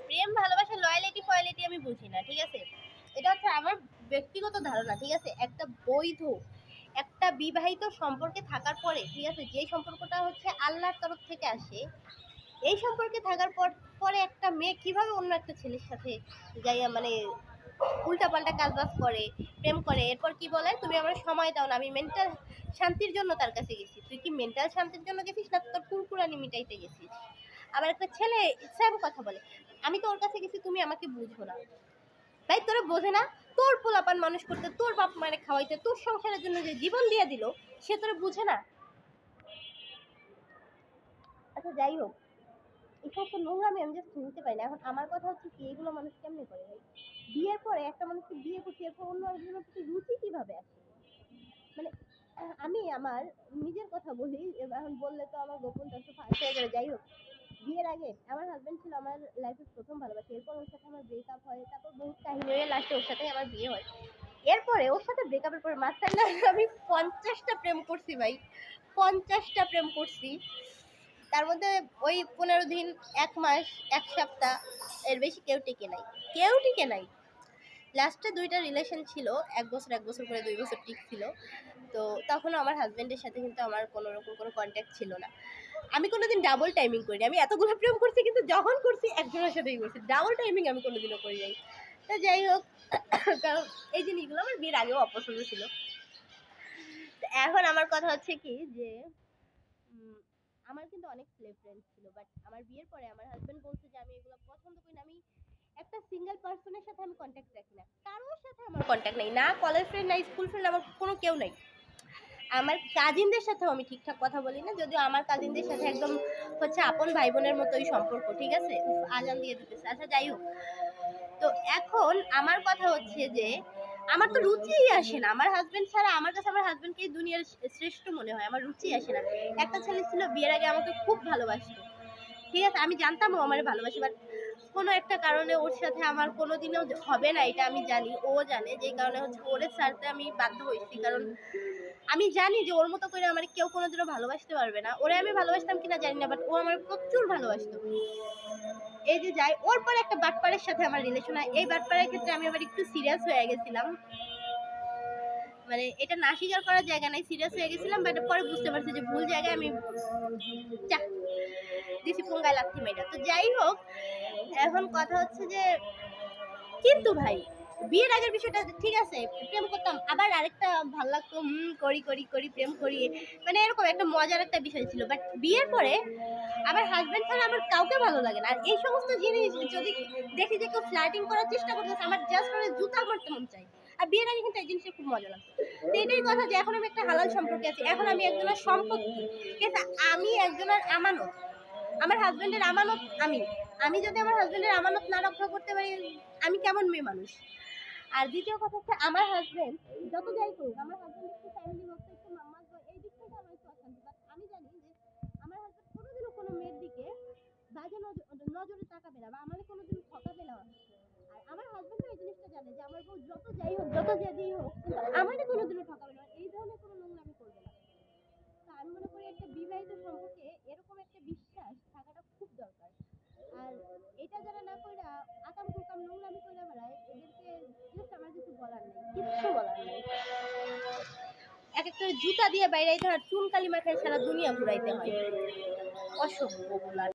প্রেম ভালোবাসা লয়ালিটি ফয়ালিটি আমি বুঝি না, ঠিক আছে? এটা হচ্ছে আমার ব্যক্তিগত ধারণা, ঠিক আছে? একটা বৈধ একটা বিবাহিত সম্পর্কে থাকার পরে, ঠিক আছে, যে সম্পর্কটা হচ্ছে আল্লাহর তরফ থেকে আসে, এই সম্পর্কে থাকার পরে একটা মেয়ে কিভাবে অন্য একটা ছেলের সাথে যাইয়া মানে উল্টাপাল্টা কাজবাজ করে, প্রেম করে, এরপর কি বলে তুমি আমার সময় দাও না, আমি মেন্টাল শান্তির জন্য তার কাছে গেছি। তুই কি মেন্টাল শান্তির জন্য গেছিস না তোর কুরকুরানি মিটাইতে গেছিস? আবার একটা ছেলে সেম কথা বলে, আমি তো ওর কাছে গেছি, তুমি আমাকে বুঝো না। ভাই তোরা বোঝে না? তোর পোলাপান মানুষ করতে, তোর বাপ মারে খাওয়াইতে, তোর সংসারের জন্য যে জীবন দিয়ে দিল, সে তোরা বুঝে না। আচ্ছা যাই হোক, এই সমস্ত নোংরামি আমি জাস্ট শুনতে পাই না। এখন আমার কথা হচ্ছে কি, এগুলো মানুষ কেমনে করে ভাই? বিয়ের পরে একটা মানুষকে বিয়ে করতে, এরপর অন্য একজনের প্রতি রুচি কিভাবে আসে? মানে আমি আমার নিজের কথা বলি, এখন বললে তো আমার গোপন তথ্য ফাঁস হয়ে যাবে। যাই হোক, বিয়ের আগে আমার হাজবেন্ড ছিল আমার লাইফের প্রথম ভালোবাসা। এরপর ওর সাথে আমার ব্রেকআপ হয়, তারপর বহুত কাহিনী হয়ে লাস্টে ওর সাথে আমার বিয়ে হয়। এরপরে ওর সাথে ব্রেকআপের পরে মাঝখানে আমি 50টা প্রেম করছি ভাই, 50টা প্রেম করছি। তার মধ্যে ওই 15 দিন, 1 মাস, 1 সপ্তাহ, এর বেশি কেউ টিকে নাই, কেউ টিকে নাই। লাস্টে 2টা রিলেশন ছিল, 1 বছর 1 বছর করে 2 বছর টিকছিল। তো তখনও আমার হাজবেন্ডের সাথে কিন্তু আমার কোনো রকম কোনো কন্ট্যাক্ট ছিল না। আমি কোনোদিন ডাবল টাইমিং করিনি। আমি এতগুলো প্রেম করছি কিন্তু যখন করছি একজনের সাথেই করছি, ডাবল টাইমিং আমি কোনোদিনও করি নাই। তো যাই হোক, কারণ এই জিনিসগুলো আমার বিয়ের আগেও অপছন্দ ছিল। তো এখন আমার কথা হচ্ছে কি যে আমার কিন্তু অনেক ছেলে ফ্রেন্ড ছিল, বাট আমার বিয়ের পরে আমার হাজবেন্ড বলছে যে আমি এগুলো পছন্দ করি না। আমি একটা সিঙ্গেল পার্সনের সাথে আমি কন্ট্যাক্ট রাখি না, কারোর সাথে আমার কন্ট্যাক্ট নেই, না কলেজ ফ্রেন্ড, না স্কুল ফ্রেন্ড, আমার কোনো কেউ নেই। আমার কাজিনদের সাথেও আমি ঠিকঠাক কথা বলি না, যদিও আমার কাজিনদের সাথে একদম হচ্ছে আপন ভাই বোনের মতোই সম্পর্ক, ঠিক আছে? আজান দিয়ে দিতেছে। আচ্ছা যাই হোক, তো এখন আমার কথা হচ্ছে যে আমার তো রুচিই আসে না আমার হাজবেন্ড ছাড়া। আমার কাছে আমার হাজবেন্ডকেই দুনিয়ার শ্রেষ্ঠ মনে হয়, আমার রুচি আসে না। একটা ছেলে ছিল বিয়ের আগে আমাকে খুব ভালোবাসতো, ঠিক আছে, আমি জানতাম ও আমার ভালোবাসে, বাট কোনো একটা কারণে ওর সাথে আমার কোনোদিনও হবে না, এটা আমি জানি, ও জানে, যেই কারণে হচ্ছে ওরে ছাড়তে আমি বাধ্য হয়েছি। কারণ আমি জানি যে ওর মতো করে আমার কেউ কোনোদিনও ভালোবাসতে পারবে না। ওরে আমি ভালোবাসতাম কিনা জানি না, বাট ও আমার প্রচুর ভালোবাসতো। এই যে যাই, ওর পরে একটা বাটপারের সাথে আমার রিলেশন হয়। এই বাটপারের ক্ষেত্রে আমি আবার একটু সিরিয়াস হয়ে গেছিলাম, মানে এটা না স্বীকার করার জায়গা নাই, সিরিয়াস হয়ে গেছিলাম, বাট পরে বুঝতে পারছি যে ভুল জায়গায় আমি দিছি পুঙ্গায় লাথি মেয়েটা। তো যাই হোক, এখন কথা হচ্ছে যে কিন্তু ভাই বিয়ের আগের বিষয়টা ঠিক আছে, প্রেম করতাম, আবার আরেকটা ভালো লাগতো, করি করি করি প্রেম করি, মানে এরকম একটা মজার একটা বিষয় ছিল। বাট বিয়ের পরে আমার হাজবেন্ড ছাড়া আমার কাউকে ভালো লাগে না। আর এই সমস্ত জিনিস যদি দেখি যে কেউ ফ্লার্টিং করার চেষ্টা করতেছে, আমার জাস্ট করে জুতা মারতে মন চাই। আর বিয়ের আগে কিন্তু এই জিনিসটা খুব মজা লাগতো। তো এটাই কথা যে এখন আমি একটা হালাল সম্পর্কে আছি, এখন আমি একজনের সম্পত্তি, ঠিক আছে, আমি একজনের আমানত, আমার হাজবেন্ডের আমানত আমি। আমি যদি আমার হাজবেন্ডের আমানত না রক্ষা করতে পারি, আমি কেমন মেয়ে মানুষ? আর দ্বিতীয় কথা হচ্ছে আমার হাজবেন্ড যত যাই করুক, আমার হাজবেন্ড একটু ফ্যামিলি ভক্ত, একটু মাম্মা, এই দিক থেকে আমার একটু অশান্তি। বাট আমি জানি যে আমার হাজবেন্ড কোনোদিনও কোনো মেয়ের দিকে বাজে নজরে তাকাবে না, বা আমাকে কোনোদিন ঠকাবে না। আর আমার হাজবেন্ড এই জিনিসটা জানে যে আমার বউ যত যাই হোক, যত যেদিই হোক, কিন্তু আমাকে কোনোদিনও ঠকাবে না, এই ধরনের কোনো নোংরামি করবে না। তো আমি মনে করি একটা বিবাহিত সম্পর্কে এরকম একটা বিশ্বাস থাকাটা খুব দরকার। আর এটা যারা না কইরা আকাম কুকাম নোংরামি কইরা বেড়ায়, এদেরকে জাস্ট আমার কিছু বলার নেই, কিচ্ছু বলার নেই। এক একটা জুতা দিয়ে বাইরে চুন কালি মাখায় সারা দুনিয়া ঘুরাইতে হয়, অসভ্য গুলা।